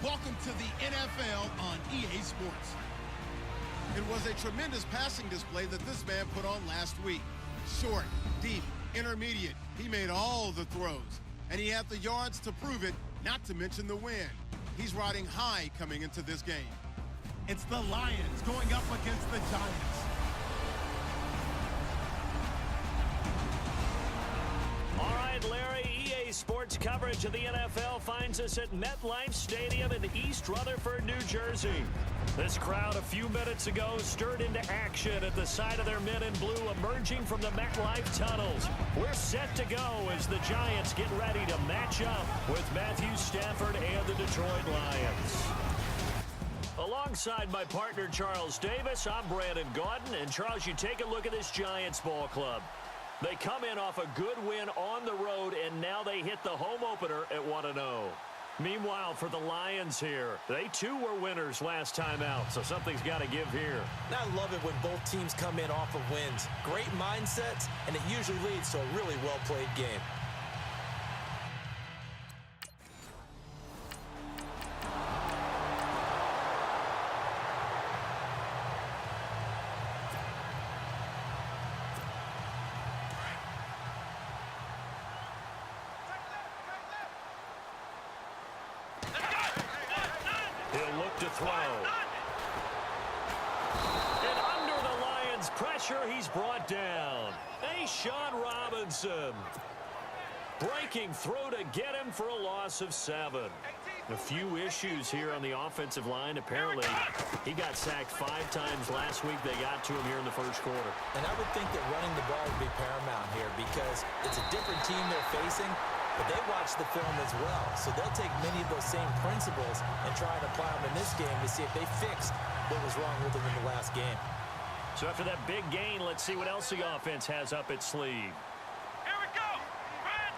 Welcome to the NFL on EA Sports. It was a tremendous passing display that this man put on last week. Short, deep, intermediate. He made all the throws. And he had the yards to prove it, not to mention the win. He's riding high coming into this game. It's the Lions going up against the Giants. All right, Larry, EA Sports coverage of the NFL finds us at MetLife Stadium in East Rutherford, New Jersey. This crowd a few minutes ago stirred into action at the side of their men in blue emerging from the MetLife tunnels. We're set to go as the Giants get ready to match up with Matthew Stafford and the Detroit Lions. Alongside my partner, Charles Davis, I'm Brandon Gaudin. And, Charles, you take a look at this Giants ball club. They come in off a good win on the road, and now they hit the home opener at 1-0. Meanwhile, for the Lions here, they too were winners last time out, so something's got to give here. I love it when both teams come in off of wins. Great mindsets, and it usually leads to a really well-played game. To throw. And under the Lions' pressure, he's brought down. Sean Robinson. Breaking through to get him for a loss of 7. A few issues here on the offensive line. Apparently, he got sacked 5 times last week. They got to him here in the first quarter. And I would think that running the ball would be paramount here because it's a different team they're facing. But they watch the film as well, so they'll take many of those same principles and try and apply them in this game to see if they fixed what was wrong with them in the last game. So after that big gain, let's see what else the offense has up its sleeve. Here we go! Brad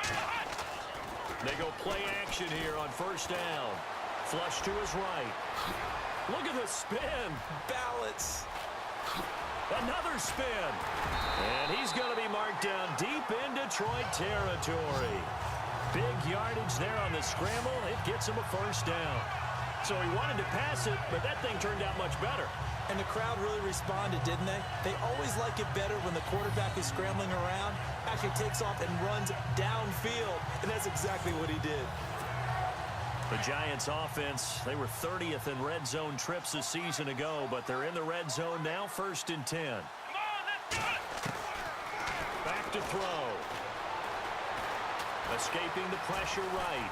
38! They go play action here on first down. Flush to his right. Look at the spin. Balance. Another spin. And he's going to be marked down deep in Detroit territory. Big yardage there on the scramble. It gets him a first down. So he wanted to pass it, but that thing turned out much better. And the crowd really responded, didn't they? They always like it better when the quarterback is scrambling around, actually takes off and runs downfield. And that's exactly what he did. The Giants offense, they were 30th in red zone trips a season ago, but they're in the red zone now, 1st and 10. Come on, let's go! Back to throw. Escaping the pressure right.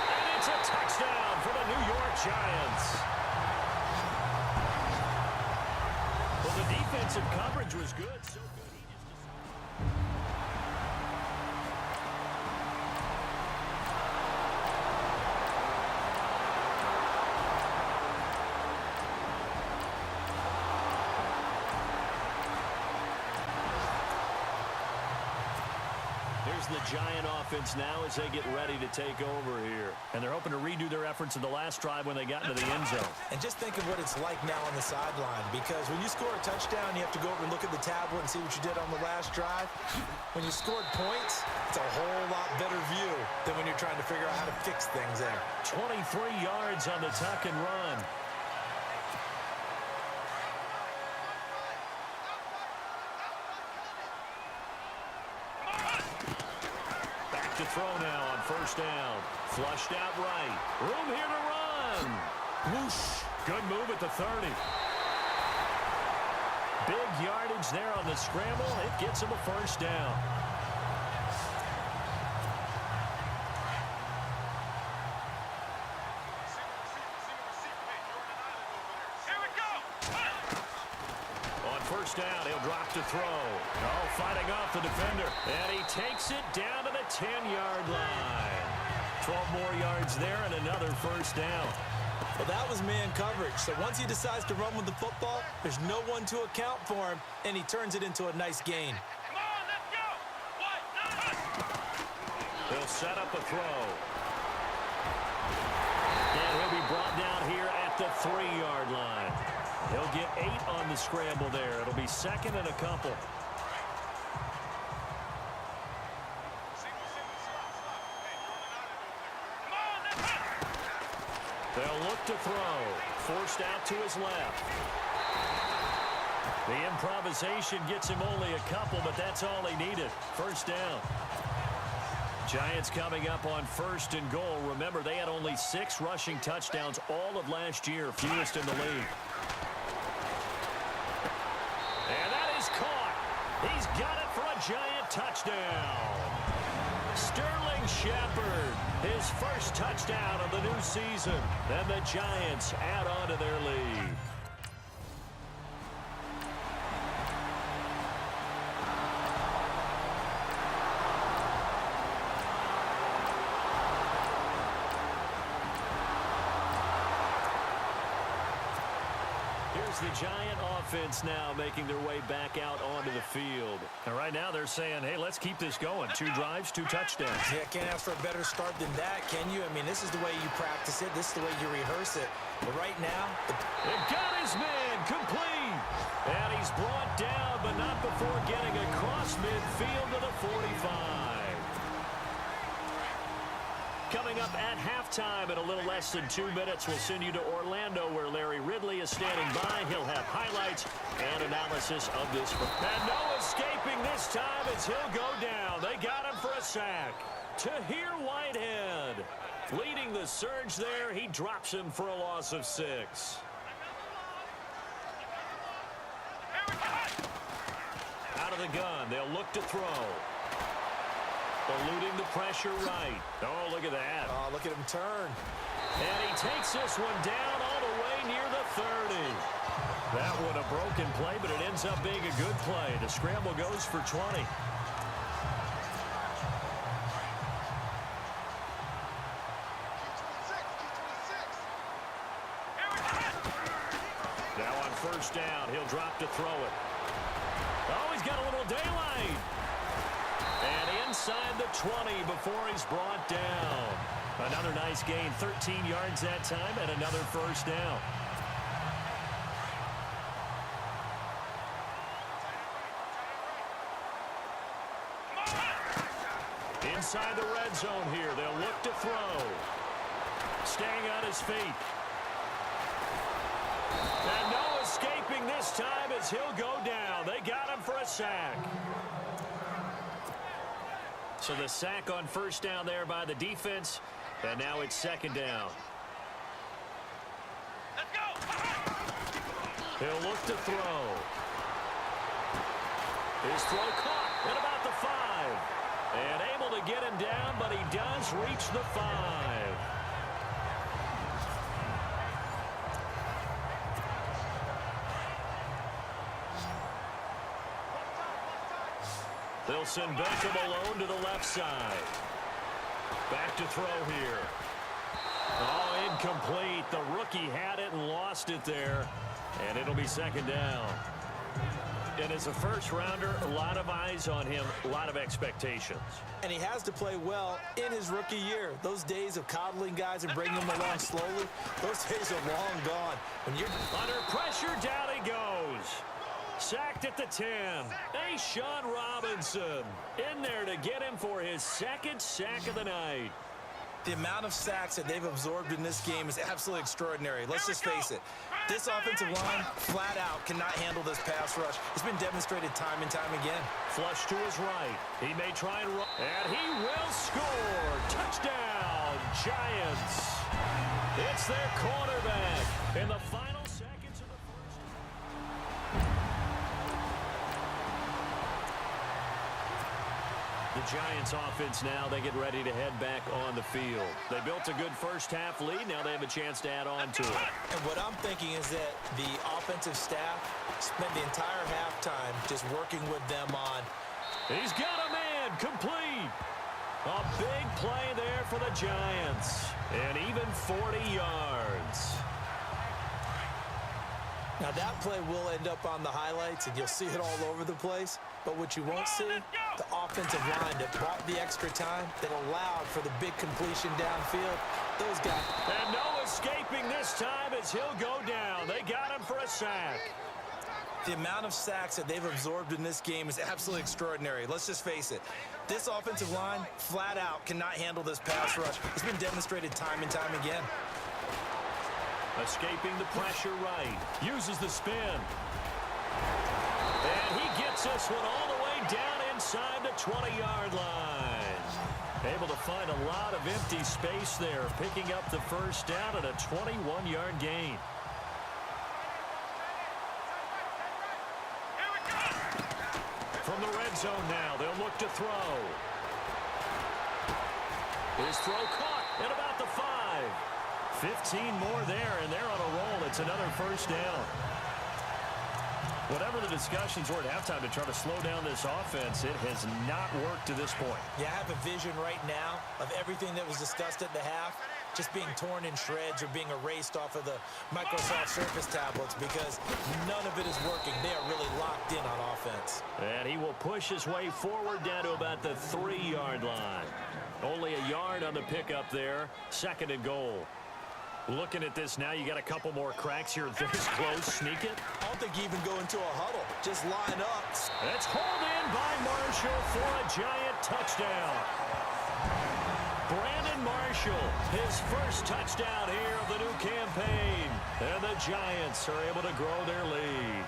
And it's a touchdown for the New York Giants. Well, the defensive coverage was good. So good he just decided. Here's the Giant offense now as they get ready to take over here. And they're hoping to redo their efforts in the last drive when they got into the end zone. And just think of what it's like now on the sideline, because when you score a touchdown, you have to go over and look at the tablet and see what you did on the last drive. When you scored points, it's a whole lot better view than when you're trying to figure out how to fix things there. 23 yards on the tuck and run. To throw now on first down. Flushed out right. Room here to run. Whoosh. Good move at the 30. Big yardage there on the scramble. It gets him a first down. Here we go! On first down, he'll drop to throw. Oh, fighting off the defender. And he takes it down to the 10-yard line. 12 more yards there and another first down. Well, that was man coverage. So once he decides to run with the football, there's no one to account for him, and he turns it into a nice gain. Come on, let's go! He'll set up a throw. And he'll be brought down here at the 3-yard line. He'll get 8 on the scramble there. It'll be 2nd and a couple. They'll look to throw. Forced out to his left. The improvisation gets him only a couple, but that's all he needed. First down. Giants coming up on 1st and goal. Remember, they had only 6 rushing touchdowns all of last year, fewest in the league. And that is caught. He's got it for a Giant touchdown. Sterling Shepard, his first touchdown of the new season. And the Giants add on to their lead. The Giant offense now making their way back out onto the field. And right now they're saying, hey, let's keep this going. 2 drives, 2 touchdowns. Yeah, can't ask for a better start than that, can you? I mean, this is the way you practice it. This is the way you rehearse it. But right now, It got his man complete. And he's brought down, but not before getting across midfield to the 45. Coming up at halftime in a little less than 2 minutes, we'll send you to Orlando where Larry Ridley is standing by. He'll have highlights and analysis of this. And no escaping this time as he'll go down. They got him for a sack. Tahir Whitehead leading the surge there. He drops him for a loss of 6. Out of the gun, they'll look to throw. Eluding the pressure right. Oh, look at that. oh, look at him turn. And he takes this one down all the way near the 30. That one a broken play, but it ends up being a good play. The scramble goes for 20. Now on 1st down, he'll drop to throw it. Oh, he's got a little daylight. And inside the 20 before he's brought down. Another nice gain, 13 yards that time, and another 1st down. Inside the red zone here, they'll look to throw. Staying on his feet. And no escaping this time as he'll go down. They got him for a sack. So the sack on 1st down there by the defense, and now it's 2nd down. Let's go. He'll look to throw. His throw caught at about the 5. And able to get him down, but he does reach the 5. They'll send Beckham alone to the left side. Back to throw here. Oh, incomplete. The rookie had it and lost it there. And it'll be 2nd down. And as a first-rounder, a lot of eyes on him, a lot of expectations. And he has to play well in his rookie year. Those days of coddling guys and bringing them along slowly, those days are long gone. When you're under pressure, down he goes. Sacked at the 10. Sean Robinson in there to get him for his 2nd sack of the night. The amount of sacks that they've absorbed in this game is absolutely extraordinary. Let's just face it. This offensive line, flat out, cannot handle this pass rush. It's been demonstrated time and time again. Flush to his right. He may try and run. And he will score. Touchdown, Giants. It's their quarterback in the final seconds of the first. The Giants offense now, they get ready to head back on the field. They built a good first-half lead. Now they have a chance to add on to it. And what I'm thinking is that the offensive staff spent the entire halftime just working with them on. He's got a man complete. A big play there for the Giants. And even 40 yards. Now that play will end up on the highlights, and you'll see it all over the place. But what you won't see, the offensive line that brought the extra time, that allowed for the big completion downfield, those guys. And no escaping this time as he'll go down. They got him for a sack. The amount of sacks that they've absorbed in this game is absolutely extraordinary. Let's just face it. This offensive line, flat out, cannot handle this pass rush. It's been demonstrated time and time again. Escaping the pressure right. Uses the spin. And he gets this one all the way down inside the 20-yard line. Able to find a lot of empty space there, picking up the first down at a 21-yard gain. From the red zone now, they'll look to throw. His throw caught at about the 5. 15 more there, and they're on a roll. It's another first down. Whatever the discussions were at halftime to try to slow down this offense, it has not worked to this point. Yeah, I have a vision right now of everything that was discussed at the half just being torn in shreds or being erased off of the Microsoft Surface tablets because none of it is working. They are really locked in on offense. And he will push his way forward down to about the 3-yard line. Only a yard on the pickup there. 2nd and goal. Looking at this now, you got a couple more cracks here. This close, sneak it. I don't think you even go into a huddle. Just line up. It's hauled in by Marshall for a Giant touchdown. Brandon Marshall, his first touchdown here of the new campaign. And the Giants are able to grow their lead.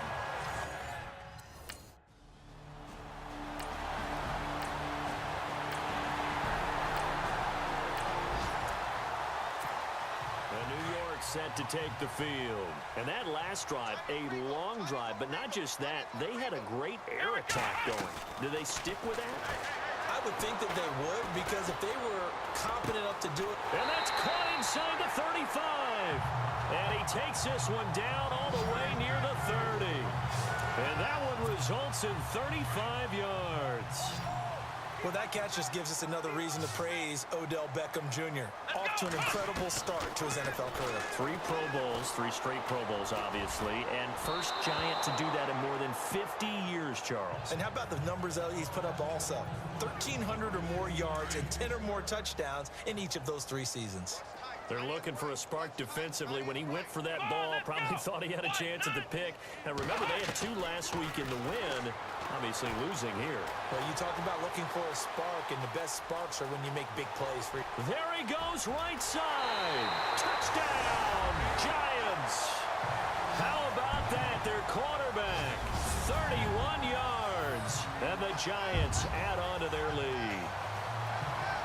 Set to take the field. And that last drive, a long drive, but not just that, they had a great air attack going. Do they stick with that? I would think that they would, because if they were confident enough to do it. And that's caught inside the 35. And he takes this one down all the way near the 30. And that one results in 35 yards. Well, that catch just gives us another reason to praise Odell Beckham Jr. Off to an incredible start to his NFL career. 3 Pro Bowls, 3 straight Pro Bowls, obviously, and first Giant to do that in more than 50 years, Charles. And how about the numbers that he's put up also? 1,300 or more yards and 10 or more touchdowns in each of those 3 seasons. They're looking for a spark defensively. When he went for that ball, probably thought he had a chance at the pick. And remember, they had 2 last week in the win. Obviously losing here. Well, you talked about looking for a spark, and the best sparks are when you make big plays. There he goes, right side. Touchdown, Giants. How about that? Their quarterback, 31 yards. And the Giants add on to their lead.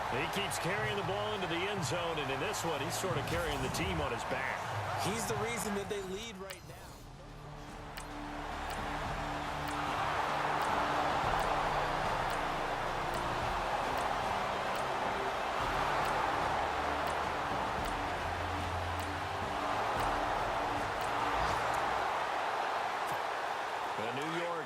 He keeps carrying the ball into the end zone, and in this one, he's sort of carrying the team on his back. He's the reason that they lead right now.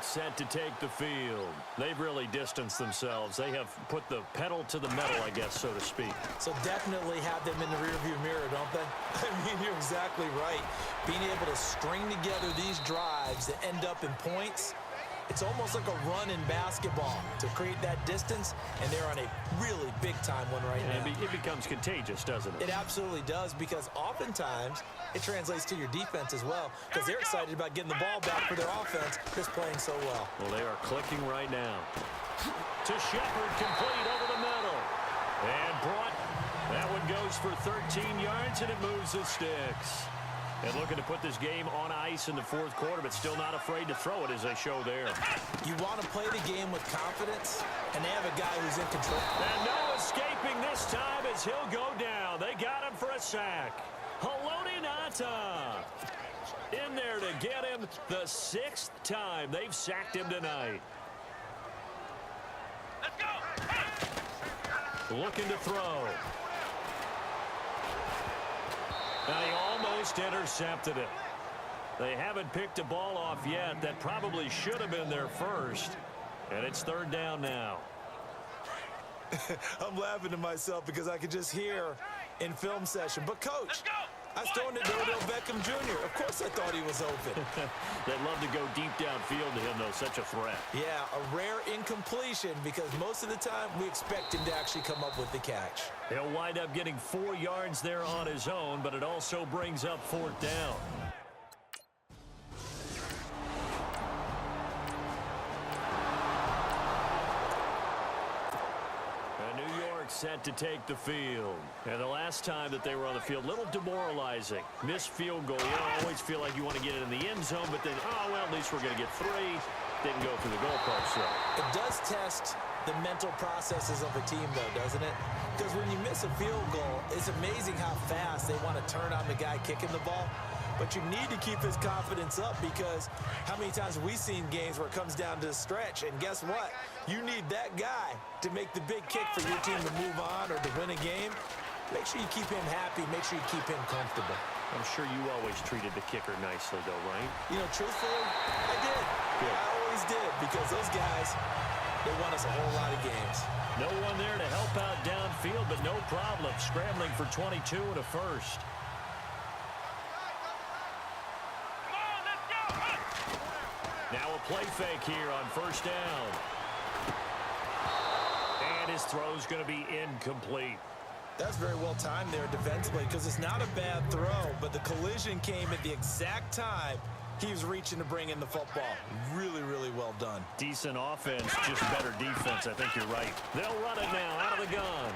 Set to take the field. They've really distanced themselves. They have put the pedal to the metal, I guess, so to speak. So definitely have them in the rearview mirror, don't they? I mean, you're exactly right. Being able to string together these drives that end up in points, it's almost like a run in basketball to create that distance, and they're on a really big-time one right now. It becomes contagious, doesn't it? It absolutely does, because oftentimes it translates to your defense as well, because they're excited about getting the ball back for their offense that's playing so well. Well, they are clicking right now. To Shepard, complete over the middle. And brought. That one goes for 13 yards, and it moves the sticks. And looking to put this game on ice in the 4th quarter, but still not afraid to throw it, as they show there. You want to play the game with confidence, and they have a guy who's in control. And no escaping this time as he'll go down. They got him for a sack. Haloti Ngata in there to get him the 6th time they've sacked him tonight. Let's go. Looking to throw. Now he almost intercepted it. They haven't picked a ball off yet. That probably should have been their first. And it's 3rd down now. I'm laughing to myself because I could just hear in film session. But, Coach, I was throwing it to Odell Beckham Jr. Of course I thought he was open. They'd love to go deep downfield to him, though. Such a threat. Yeah, a rare incompletion because most of the time we expect him to actually come up with the catch. He'll wind up getting 4 yards there on his own, but it also brings up 4th down. set to take the field. And the last time that they were on the field, a little demoralizing. Missed field goal. You always feel like you want to get it in the end zone, but then, oh, well, at least we're going to get 3. Didn't go through the goalpost, though. It does test the mental processes of a team, though, doesn't it? Because when you miss a field goal, it's amazing how fast they want to turn on the guy kicking the ball. But you need to keep his confidence up, because how many times have we seen games where it comes down to the stretch, and guess what? You need that guy to make the big kick for your team to move on or to win a game. Make sure you keep him happy. Make sure you keep him comfortable. I'm sure you always treated the kicker nicely, though, right? You know, truthfully, I did. Good. I always did, because those guys, they won us a whole lot of games. No one there to help out downfield, but no problem. Scrambling for 22 and a first. Now a play fake here on first down. And his throw's going to be incomplete. That's very well timed there defensively, because it's not a bad throw, but the collision came at the exact time he was reaching to bring in the football. Really, really well done. Decent offense, just better defense. I think you're right. They'll run it now out of the gun.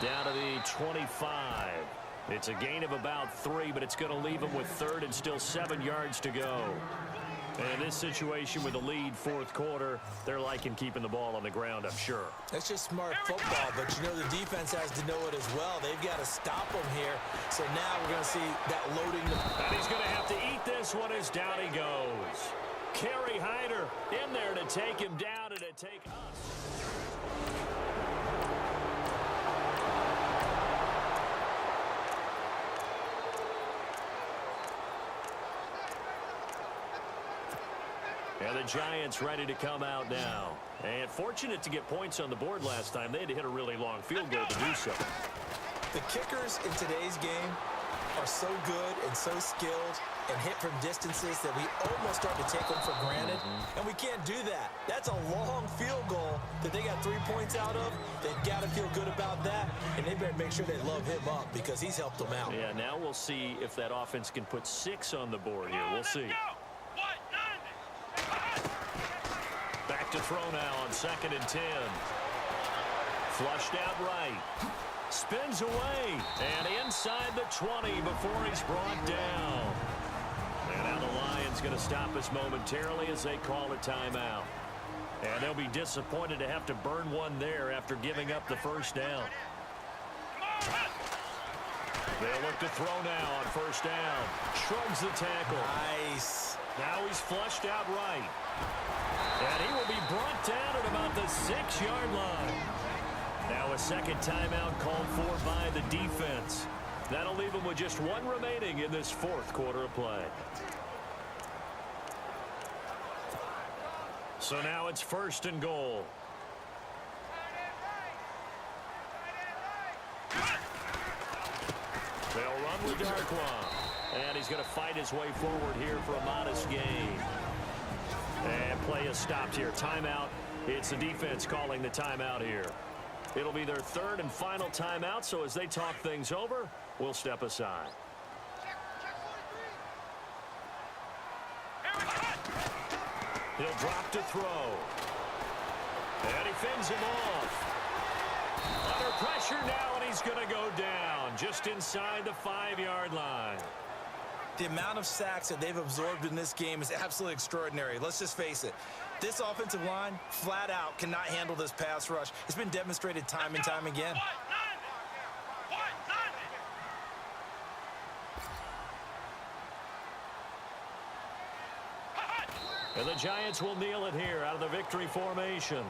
Down to the 25. It's a gain of about 3, but it's going to leave them with 3rd and still 7 yards to go. And in this situation with the lead, fourth quarter, they're liking keeping the ball on the ground, I'm sure. It's just smart football, but you know the defense has to know it as well. They've got to stop them here. So now we're going to see that loading. And he's going to have to eat this one as down he goes. Kerry Hyder in there to take him down and to take us. And the Giants ready to come out now. And fortunate to get points on the board last time. They had to hit a really long field goal to do so. The kickers in today's game are so good and so skilled and hit from distances that we almost start to take them for granted. And we can't do that. That's a long field goal that they got 3 points out of. They've got to feel good about that. And they better make sure they love him up, because he's helped them out. Yeah, now we'll see if that offense can put 6 on the board here. We'll see. Back to throw now on 2nd and 10. Flushed out right. Spins away. And inside the 20 before he's brought down. And now the Lions going to stop us momentarily as they call a timeout. And they'll be disappointed to have to burn one there after giving up the first down. They'll look to throw now on first down. Shrugs the tackle. Nice. Now he's flushed out right. And he will be brought down at about the 6-yard line. Now a second timeout called for by the defense. That'll leave them with just 1 remaining in this fourth quarter of play. So now it's 1st and goal. They'll run with Darkwa. And he's going to fight his way forward here for a modest gain. And play is stopped here. Timeout. It's the defense calling the timeout here. It'll be their 3rd and final timeout, so as they talk things over, we'll step aside. He'll drop to throw. And he fends him off. Under pressure now, and he's going to go down just inside the 5-yard line. The amount of sacks that they've absorbed in this game is absolutely extraordinary. Let's just face it. This offensive line, flat out, cannot handle this pass rush. It's been demonstrated time and time again. And the Giants will kneel it here out of the victory formation.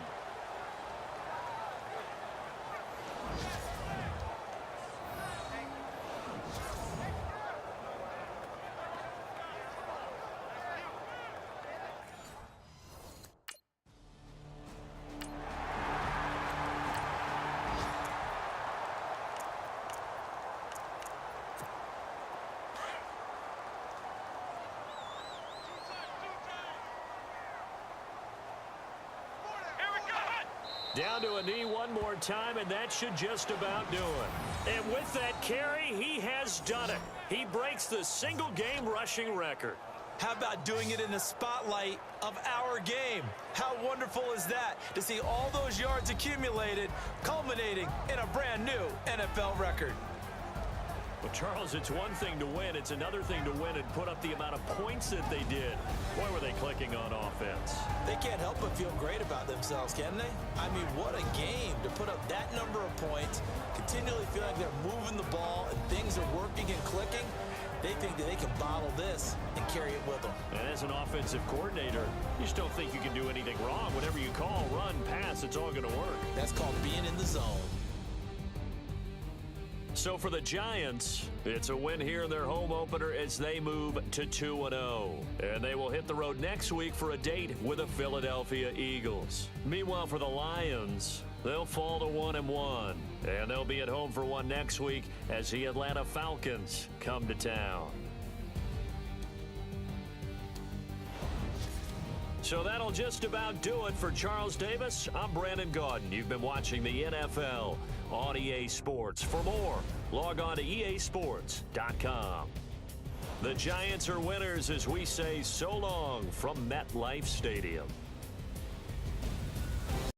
Down to a knee one more time, and that should just about do it. And with that carry, he has done it. He breaks the single-game rushing record. How about doing it in the spotlight of our game? How wonderful is that to see all those yards accumulated, culminating in a brand new NFL record? Well, Charles, it's one thing to win. It's another thing to win and put up the amount of points that they did. Boy, were they clicking on offense. They can't help but feel great about themselves, can they? I mean, what a game to put up that number of points, continually feel like they're moving the ball and things are working and clicking. They think that they can bottle this and carry it with them. And as an offensive coordinator, you just don't think you can do anything wrong. Whatever you call, run, pass, it's all going to work. That's called being in the zone. So for the Giants, it's a win here in their home opener as they move to 2-0. And they will hit the road next week for a date with the Philadelphia Eagles. Meanwhile, for the Lions, they'll fall to 1-1. And they'll be at home for one next week as the Atlanta Falcons come to town. So that'll just about do it for Charles Davis. I'm Brandon Gaudin. You've been watching the NFL on EA Sports. For more, log on to easports.com. The Giants are winners as we say so long from MetLife Stadium.